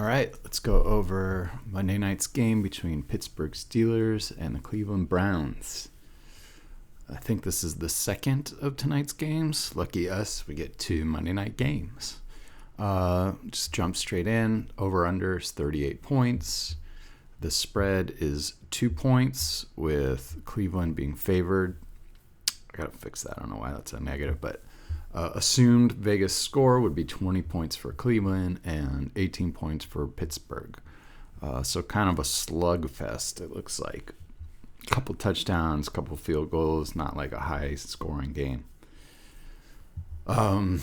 All right, let's go over Monday night's game between Pittsburgh Steelers and the Cleveland Browns. I think this is the second of tonight's games. Lucky us, we get two Monday night games. Just jump straight in. Over-under is 38 points. The spread is 2 points, with Cleveland being favored. I gotta fix that. I don't know why that's a negative, but assumed Vegas score would be 20 points for Cleveland and 18 points for Pittsburgh. So kind of a slugfest, it looks like. A couple touchdowns, a couple field goals, not like a high-scoring game. Again,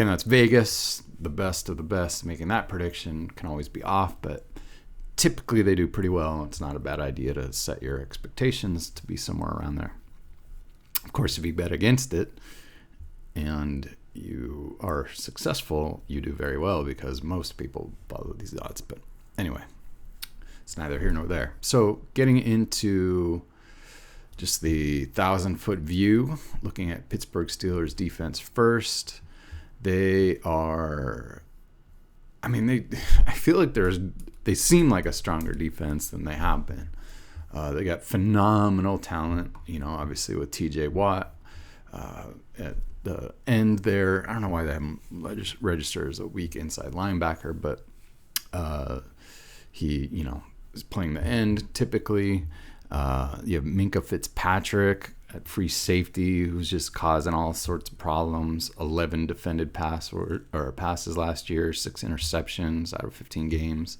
that's Vegas, the best of the best. Making that prediction can always be off, but typically they do pretty well. It's not a bad idea to set your expectations to be somewhere around there. Of course, if you bet against it and you are successful, you do very well because most people follow these odds. But anyway, it's neither here nor there. So getting into just the 1,000-foot view, looking at Pittsburgh Steelers defense first. They are, I feel like they seem like a stronger defense than they have been. They got phenomenal talent, obviously with TJ Watt at the end there. I don't know why they have him registered as a weak inside linebacker, but he, is playing the end typically. You have Minka Fitzpatrick at free safety, who's just causing all sorts of problems. 11 defended passes last year, 6 interceptions out of 15 games.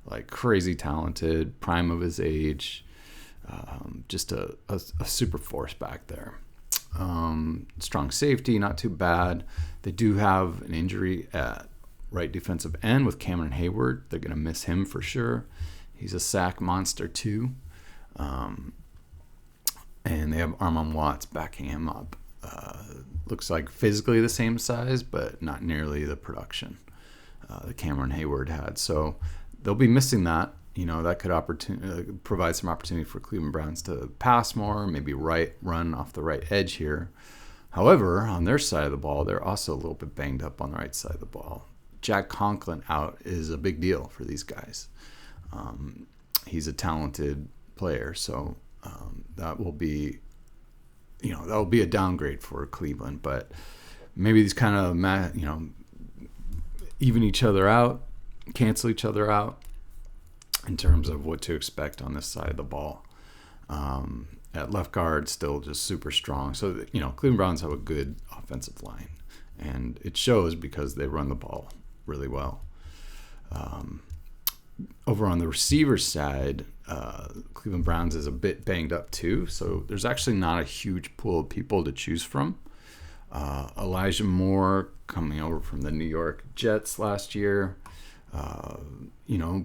Like crazy talented, prime of his age. Just a super force back there. Strong safety, not too bad. They do have an injury at right defensive end with Cameron Hayward. They're going to miss him for sure. He's a sack monster too. And they have Armon Watts backing him up. Looks like physically the same size, but not nearly the production that Cameron Hayward had. So they'll be missing that. That could provide some opportunity for Cleveland Browns to pass more, maybe run off the right edge here. However, on their side of the ball, they're also a little bit banged up on the right side of the ball. Jack Conklin out is a big deal for these guys. He's a talented player, so that will be, a downgrade for Cleveland. But maybe these kind of, even each other out, cancel each other out in terms of what to expect on this side of the ball. At left guard, still just super strong. So, Cleveland Browns have a good offensive line, and it shows because they run the ball really well. Over on the receiver side, Cleveland Browns is a bit banged up too, so there's actually not a huge pool of people to choose from. Elijah Moore coming over from the New York Jets last year,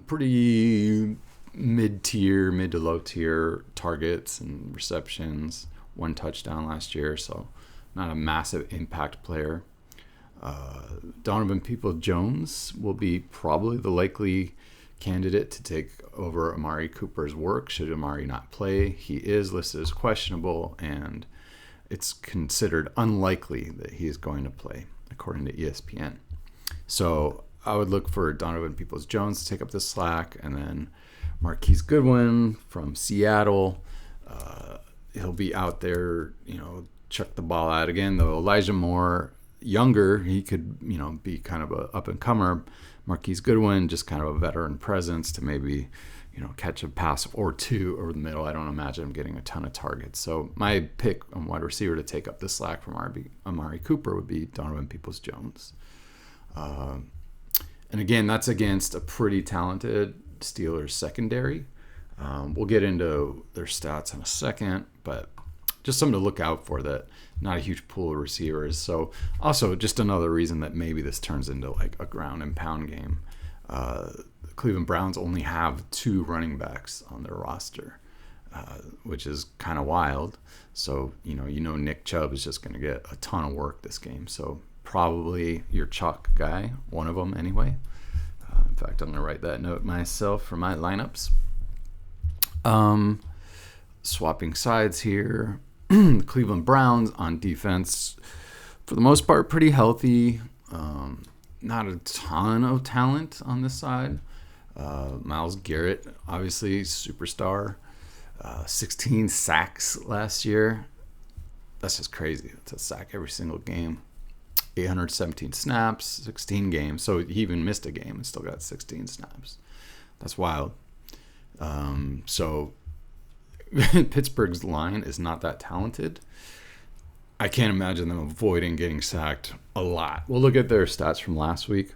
pretty mid to low tier targets and receptions, 1 touchdown last year, so not a massive impact player. Donovan Peoples-Jones will be probably the likely candidate to take over Amari Cooper's work should Amari not play. He is listed as questionable, and it's considered unlikely that he is going to play, according to ESPN. So I would look for Donovan Peoples-Jones to take up the slack, and then Marquise Goodwin from Seattle. He'll be out there, chuck the ball out again. Though Elijah Moore, younger, he could, be kind of a up-and-comer. Marquise Goodwin, just kind of a veteran presence to maybe, catch a pass or two over the middle. I don't imagine him getting a ton of targets. So my pick on wide receiver to take up the slack from Amari Cooper would be Donovan Peoples-Jones. And again, that's against a pretty talented Steelers secondary. We'll get into their stats in a second, but just something to look out for, that not a huge pool of receivers. So also just another reason that maybe this turns into like a ground and pound game. The Cleveland Browns only have 2 running backs on their roster, which is kind of wild. So, Nick Chubb is just going to get a ton of work this game. So probably your chalk guy, one of them anyway. In fact, I'm going to write that note myself for my lineups. Swapping sides here. The Cleveland Browns on defense, for the most part, pretty healthy. Not a ton of talent on this side. Myles Garrett, obviously superstar, 16 sacks last year. That's just crazy. It's a sack every single game. 817 snaps, 16 games. So he even missed a game and still got 16 snaps. That's wild. So Pittsburgh's line is not that talented. I can't imagine them avoiding getting sacked a lot. We'll look at their stats from last week.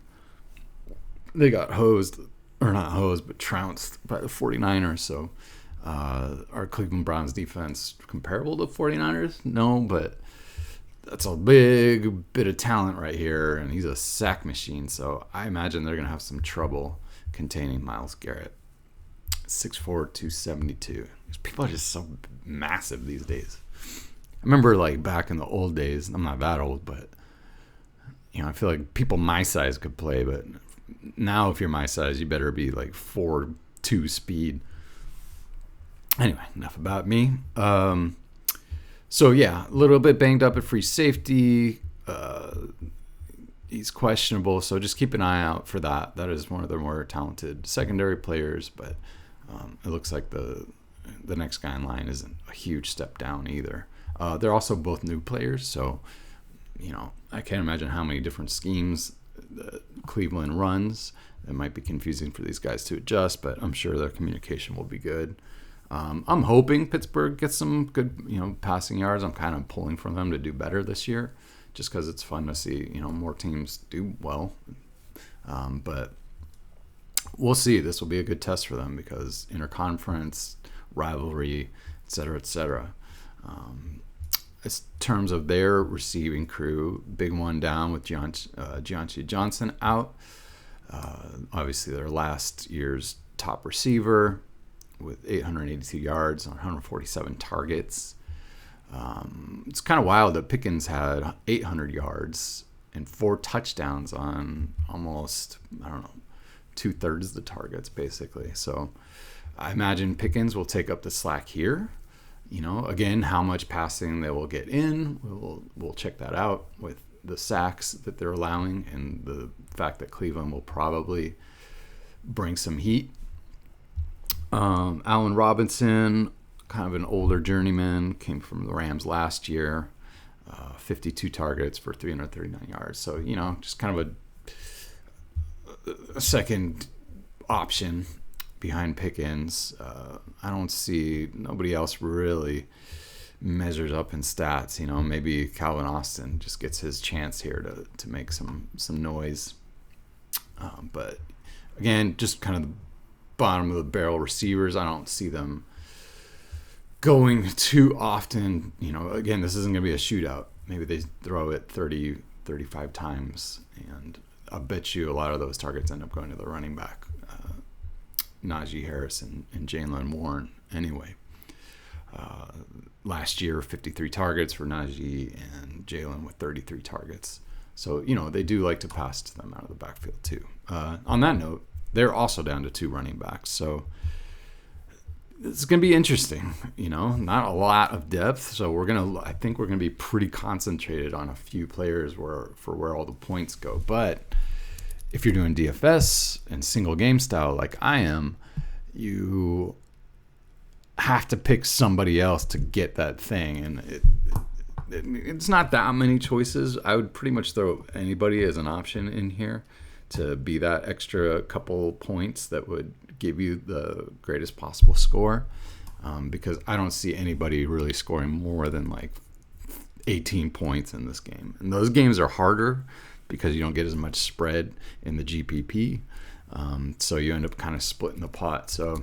They got hosed, or not hosed, but trounced by the 49ers. So our Cleveland Browns defense comparable to 49ers? No, but that's a big bit of talent right here, and he's a sack machine. So I imagine they're going to have some trouble containing Myles Garrett. 6'4", 272. People are just so massive these days. I remember like back in the old days, I'm not that old, but I feel like people my size could play, but now if you're my size, you better be like 4.2 speed. Anyway, enough about me. So yeah, a little bit banged up at free safety. He's questionable, so just keep an eye out for that. That is one of their more talented secondary players, but it looks like the next guy in line isn't a huge step down either. They're also both new players, so I can't imagine how many different schemes Cleveland runs. It might be confusing for these guys to adjust, but I'm sure their communication will be good. I'm hoping Pittsburgh gets some good, passing yards. I'm kind of pulling for them to do better this year, just because it's fun to see, more teams do well. But we'll see. This will be a good test for them because interconference, rivalry, et cetera, et cetera. In terms of their receiving crew, big one down with Deontay Johnson out. Obviously, their last year's top receiver with 882 yards on 147 targets. It's kind of wild that Pickens had 800 yards and 4 touchdowns on almost, 2/3 of the targets, basically. So I imagine Pickens will take up the slack here. Again, how much passing they will get in, we'll check that out with the sacks that they're allowing and the fact that Cleveland will probably bring some heat. Allen Robinson, kind of an older journeyman, came from the Rams last year, 52 targets for 339 yards. So, just kind of a second option behind Pickens. I don't see nobody else really measures up in stats. Maybe Calvin Austin just gets his chance here to make some noise. But again, just kind of the bottom of the barrel receivers. I don't see them going too often. Again, this isn't going to be a shootout. Maybe they throw it 30, 35 times, and I bet you a lot of those targets end up going to the running back, Najee Harris and Jaylen Warren anyway. Last year, 53 targets for Najee and Jaylen with 33 targets. So, they do like to pass to them out of the backfield too. On that note, they're also down to 2 running backs. So it's going to be interesting, not a lot of depth. So I think we're going to be pretty concentrated on a few players for where all the points go. But if you're doing DFS and single game style like I am, you have to pick somebody else to get that thing. And it's not that many choices. I would pretty much throw anybody as an option in here to be that extra couple points that would give you the greatest possible score, because I don't see anybody really scoring more than like 18 points in this game. And those games are harder because you don't get as much spread in the GPP, so you end up kind of splitting the pot. So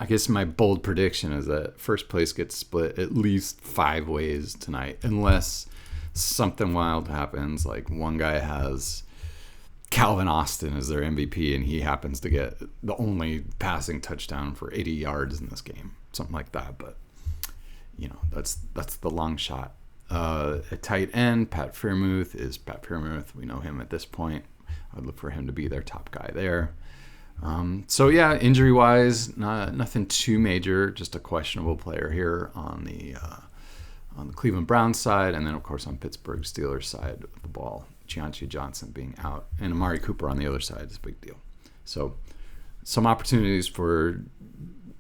I guess my bold prediction is that first place gets split at least 5 ways tonight, unless something wild happens, like one guy has Calvin Austin as their MVP and he happens to get the only passing touchdown for 80 yards in this game, something like that. But that's the long shot. At tight end, Pat Freiermuth is Pat Freiermuth. We know him at this point. I'd look for him to be their top guy there. So yeah, injury wise, nothing too major, just a questionable player here on the Cleveland Browns side, and then of course on Pittsburgh Steelers side of the ball, Deontay Johnson being out, and Amari Cooper on the other side is a big deal. So some opportunities for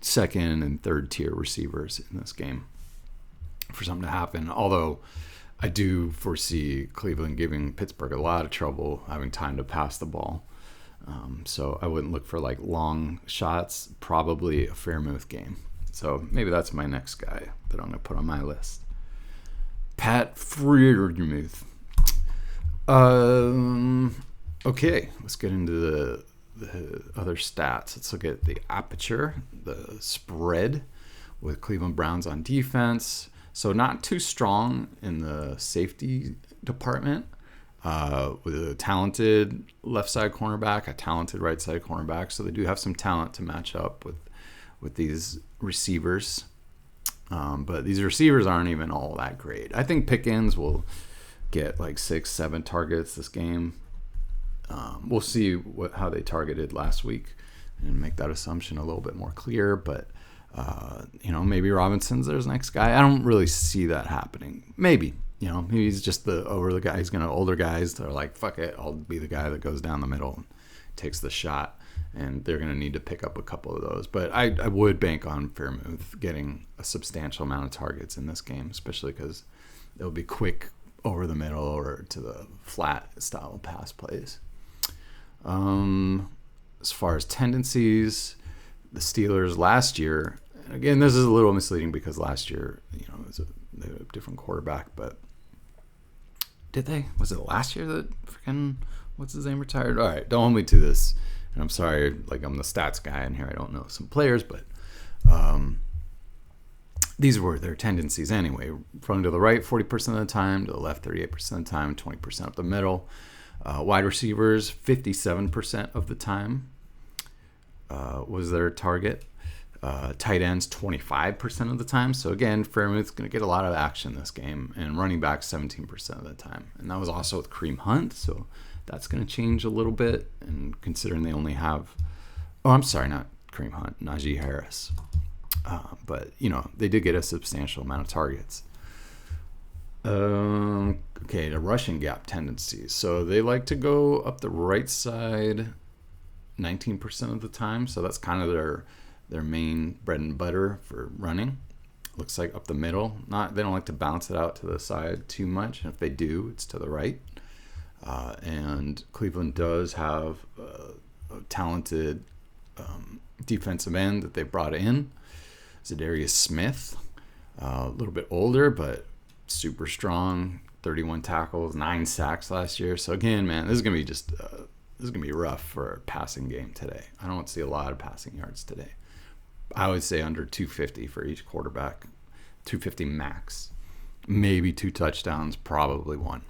second and third tier receivers in this game for something to happen. Although I do foresee Cleveland giving Pittsburgh a lot of trouble having time to pass the ball. So I wouldn't look for like long shots, probably a Fairmouth game. So maybe that's my next guy that I'm going to put on my list. Pat Freiermuth. Okay, let's get into the other stats. Let's look at the aperture, the spread with Cleveland Browns on defense. So not too strong in the safety department. With a talented left side cornerback, a talented right side cornerback. So they do have some talent to match up with these receivers. But these receivers aren't even all that great. I think Pickens will get like 6-7 targets this game. We'll see how they targeted last week and make that assumption a little bit more clear. But, maybe Robinson's their next guy. I don't really see that happening. Maybe he's just the guy. He's going to older guys that are like, fuck it, I'll be the guy that goes down the middle and takes the shot. And they're going to need to pick up a couple of those. But I would bank on Fairmouth getting a substantial amount of targets in this game, especially because it'll be quick over the middle or to the flat style pass plays. As far as tendencies, the Steelers last year, and again, this is a little misleading because last year, it was they had a different quarterback, but was it last year that freaking, what's his name, retired? All right, don't hold me to this. And I'm sorry, like I'm the stats guy in here. I don't know some players, but these were their tendencies anyway. Running to the right 40% of the time, to the left 38% of the time, 20% up the middle. Wide receivers 57% of the time was their target. Tight ends 25% of the time. So again, Fairmouth's going to get a lot of action this game, and running back 17% of the time. And that was also with Kareem Hunt, so that's going to change a little bit. And considering they only have, not Kareem Hunt, Najee Harris. But they did get a substantial amount of targets. Okay, the rushing gap tendencies. So they like to go up the right side 19% of the time. So that's kind of their main bread and butter for running. Looks like up the middle. They don't like to bounce it out to the side too much. And if they do, it's to the right. And Cleveland does have a talented defensive end that they brought in. Zadarius Smith, a little bit older, but super strong. 31 tackles, 9 sacks last year. So again, man, this is gonna be rough for a passing game today. I don't see a lot of passing yards today. I would say under 250 for each quarterback, 250 max, maybe 2 touchdowns, probably 1.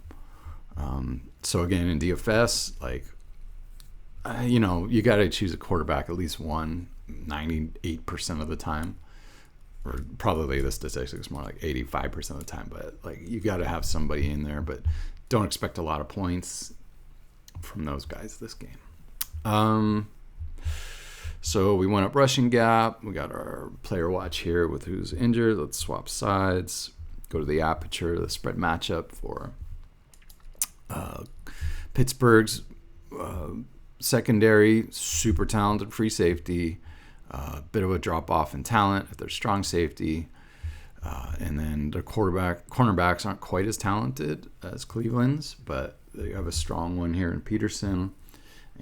So again, in DFS, you got to choose a quarterback at least 98% of the time. Or probably the statistics more like 85% of the time, but you got to have somebody in there, but don't expect a lot of points from those guys this game. So we went up rushing gap. We got our player watch here with who's injured. Let's swap sides. Go to the aperture, the spread matchup for Pittsburgh's secondary, super talented free safety. Bit of a drop off in talent if they're strong safety, and then their cornerbacks aren't quite as talented as Cleveland's, but they have a strong one here in Peterson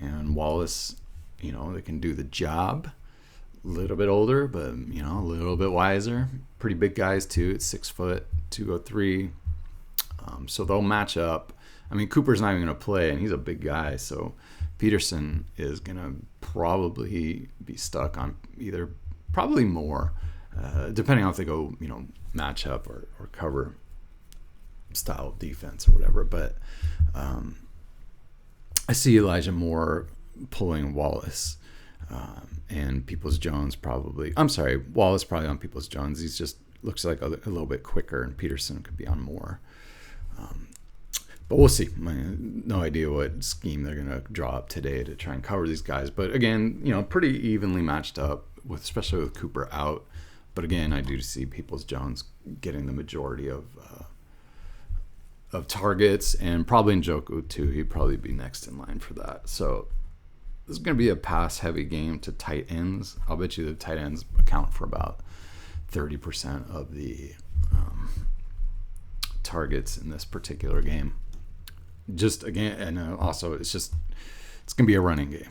and Wallace. They can do the job. A little bit older, but a little bit wiser. Pretty big guys too. It's 6 foot, 203. So they'll match up. I mean, Cooper's not even going to play, and he's a big guy, so Peterson is going to probably be stuck on probably more, depending on if they go, match up or cover style defense or whatever. But I see Elijah Moore pulling Wallace, and Peoples-Jones Wallace probably on Peoples-Jones. He's just looks like a little bit quicker, and Peterson could be on Moore. But we'll see. No idea what scheme they're going to draw up today to try and cover these guys. But again, pretty evenly matched up, especially with Cooper out. But again, I do see Peoples-Jones getting the majority of targets, and probably Njoku too. He'd probably be next in line for that. So this is going to be a pass-heavy game to tight ends. I'll bet you the tight ends account for about 30% of the targets in this particular game. Just again, and also it's going to be a running game.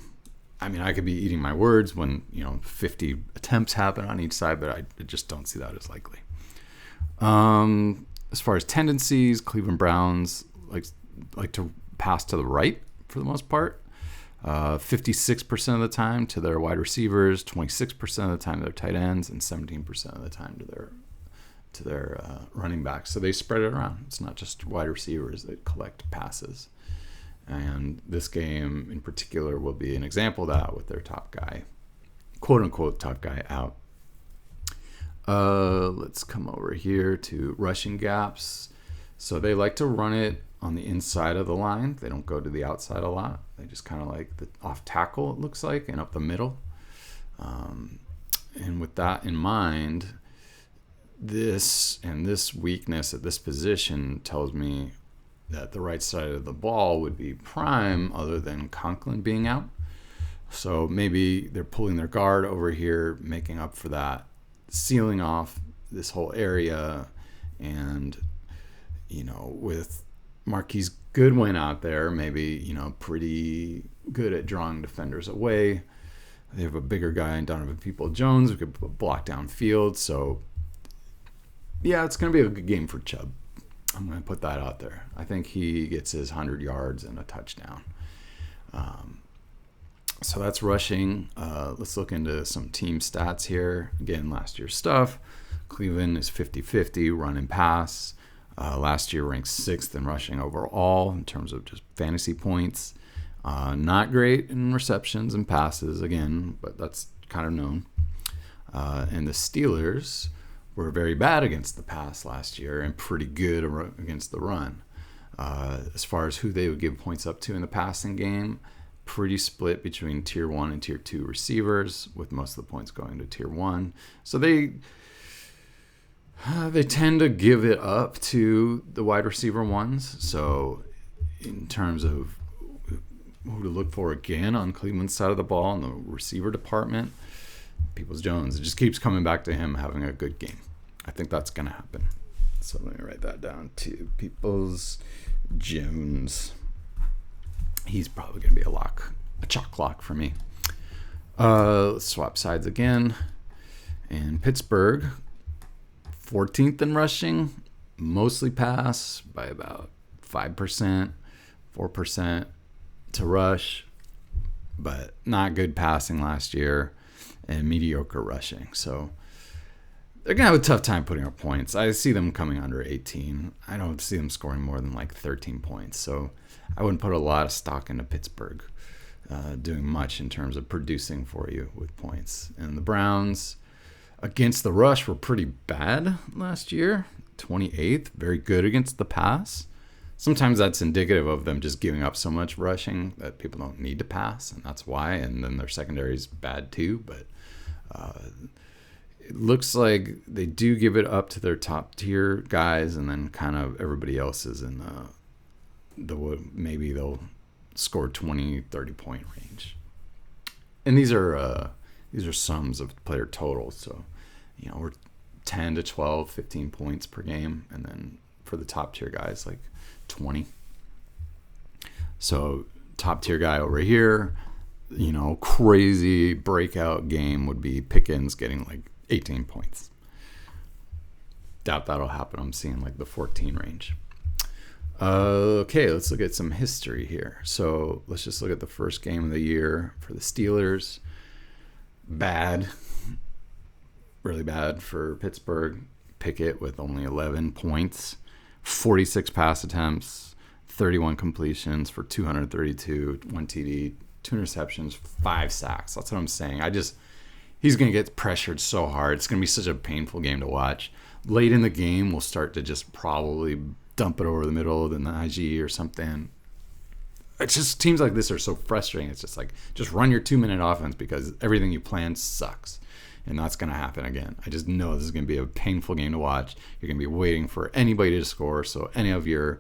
I mean, I could be eating my words when 50 attempts happen on each side, but I just don't see that as likely. As far as tendencies, Cleveland Browns like to pass to the right for the most part. 56% of the time to their wide receivers, 26% of the time to their tight ends, and 17% of the time to their running backs. So they spread it around. It's not just wide receivers that collect passes. And this game in particular will be an example of that with their top guy, quote unquote top guy, out. Let's come over here to rushing gaps. So they like to run it on the inside of the line. They don't go to the outside a lot. They just kind of like the off tackle, it looks like, and up the middle. And with that in mind, this weakness at this position tells me that the right side of the ball would be prime other than Conklin being out. So maybe they're pulling their guard over here, making up for that, sealing off this whole area. And, with Marquise Goodwin out there, maybe, pretty good at drawing defenders away. They have a bigger guy in Donovan Peoples-Jones who could block downfield. So, yeah, it's going to be a good game for Chubb. I'm going to put that out there. I think he gets his 100 yards and a touchdown. So that's rushing. Let's look into some team stats here. Again, last year's stuff. Cleveland is 50-50 run and pass. Last year ranked 6th in rushing overall in terms of just fantasy points. Not great in receptions and passes, again, but that's kind of known. And the Steelers were very bad against the pass last year and pretty good against the run. As far as who they would give points up to in the passing game, pretty split between tier 1 and tier 2 receivers, with most of the points going to tier 1. So they tend to give it up to the wide receiver ones. So in terms of who to look for again on Cleveland's side of the ball in the receiver department, Peoples-Jones, it just keeps coming back to him having a good game. I think that's going to happen. So let me write that down too. Peoples-Jones. He's probably going to be a chalk lock for me. Let's swap sides again. And Pittsburgh, 14th in rushing, mostly pass by about 5%, 4% to rush, but not good passing last year and mediocre rushing. So they're going to have a tough time putting up points. I see them coming under 18. I don't see them scoring more than like 13 points. So I wouldn't put a lot of stock into Pittsburgh doing much in terms of producing for you with points. And the Browns against the rush were pretty bad last year, 28th, very good against the pass. Sometimes that's indicative of them just giving up so much rushing that people don't need to pass, and that's why. And then their secondary is bad too, but it looks like they do give it up to their top tier guys, and then kind of everybody else is in maybe they'll score 20, 30 point range. And these are sums of player totals. So, we're 10 to 12, 15 points per game. And then for the top tier guys, like 20. So top tier guy over here, crazy breakout game would be Pickens getting like 18 points. Doubt that'll happen. I'm seeing like the 14 range. Okay, let's look at some history here. So let's just look at the first game of the year for the Steelers. Bad. Really bad for Pittsburgh. Pickett with only 11 points, 46 pass attempts, 31 completions for 232, 1 TD, 2 interceptions, 5 sacks. That's what I'm saying. He's going to get pressured so hard. It's going to be such a painful game to watch. Late in the game, we'll start to just probably dump it over the middle in the IG or something. It's just teams like this are so frustrating. It's just like, just run your 2-minute offense because everything you planned sucks. And that's going to happen again. I just know this is going to be a painful game to watch. You're going to be waiting for anybody to score, so any of your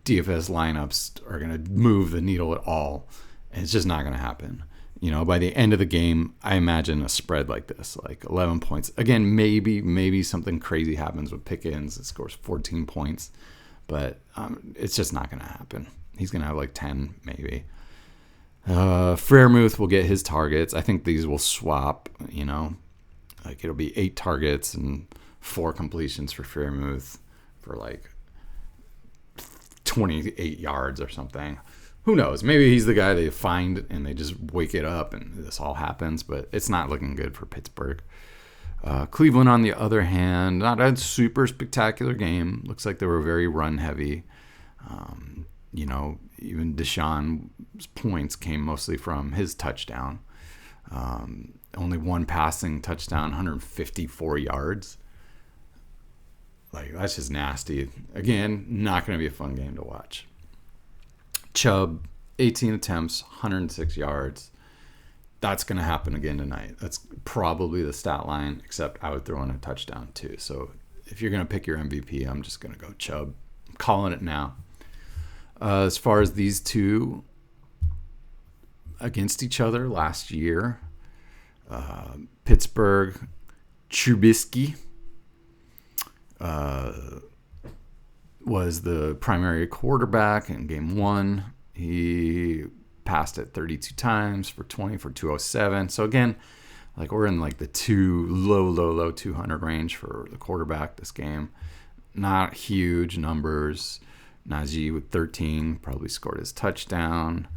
DFS lineups are going to move the needle at all. And it's just not going to happen. By the end of the game, I imagine a spread like this, like 11 points. Again, maybe something crazy happens with Pickens. It scores 14 points, but it's just not going to happen. He's going to have like 10 maybe. Freiermuth will get his targets. I think these will swap, like it'll be 8 targets and 4 completions for Freiermuth for like 28 yards or something. Who knows? Maybe he's the guy they find and they just wake it up and this all happens, but it's not looking good for Pittsburgh. Cleveland, on the other hand, not a super spectacular game. Looks like they were very run heavy. Even Deshaun's points came mostly from his touchdown. Only one passing touchdown, 154 yards. Like, that's just nasty. Again, not going to be a fun game to watch. Chubb, 18 attempts, 106 yards. That's going to happen again tonight. That's probably the stat line, except I would throw in a touchdown too. So if you're going to pick your MVP, I'm just going to go Chubb. I'm calling it now. As far as these two against each other last year, Pittsburgh, Trubisky was the primary quarterback in game 1. He passed it 32 times for 20 for 207. So again, like we're in like the low 200 range for the quarterback this game. Not huge numbers. Najee with 13 probably scored his touchdown.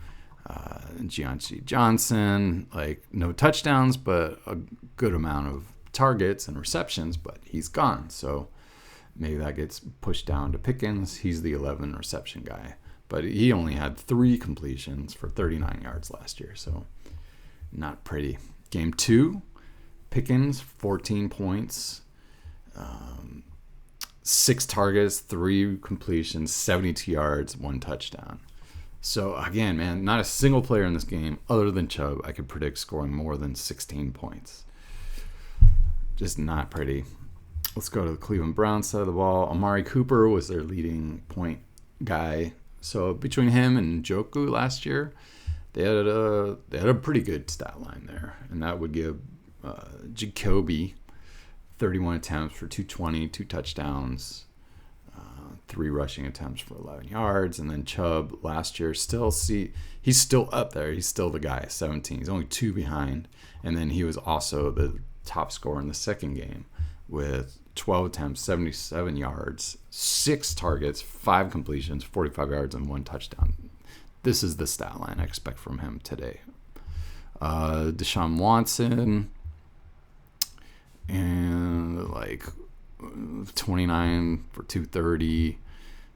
Gianchi Johnson, like no touchdowns, but a good amount of targets and receptions, but he's gone. So maybe that gets pushed down to Pickens. He's the 11 reception guy, but he only had 3 completions for 39 yards last year. So not pretty. Game 2, Pickens, 14 points, 6 targets, 3 completions, 72 yards, 1 touchdown. So again, man, not a single player in this game other than Chubb I could predict scoring more than 16 points. Just not pretty. Let's go to the Cleveland Browns side of the ball. Amari Cooper was their leading point guy. So between him and Njoku last year, they had a pretty good stat line there, and that would give Jacoby 31 attempts for 220, 2 touchdowns, 3 rushing attempts for 11 yards, and then Chubb last year he's still up there. He's still the guy, 17. He's only 2 behind, and then he was also the top scorer in the second game with 12 attempts, 77 yards, 6 targets, 5 completions, 45 yards, and 1 touchdown. This is the stat line I expect from him today. Deshaun Watson, and like 29 for 230,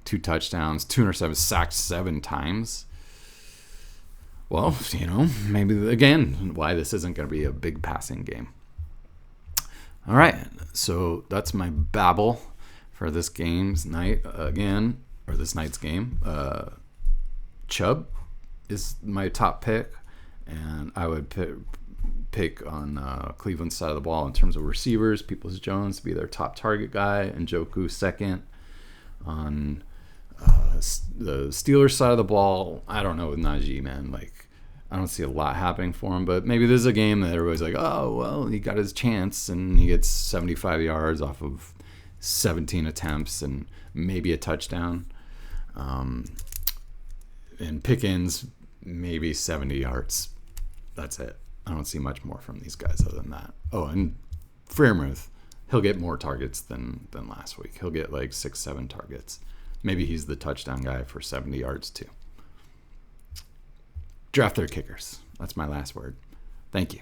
2 touchdowns, 207, sacked 7 times. Well, maybe again why this isn't going to be a big passing game. All right, so that's my babble for this game's night again, or this night's game. Chubb is my top pick, and I would pick on Cleveland's side of the ball in terms of receivers. Peoples-Jones to be their top target guy, and Njoku second. On the Steelers side of the ball, I don't know with Najee, man. Like, I don't see a lot happening for him, but maybe this is a game that everybody's like, oh, well, he got his chance, and he gets 75 yards off of 17 attempts and maybe a touchdown. And Pickens, maybe 70 yards. That's it. I don't see much more from these guys other than that. Oh, and Freiermuth, he'll get more targets than last week. He'll get like 6-7 targets. Maybe he's the touchdown guy for 70 yards too. Draft their kickers. That's my last word. Thank you.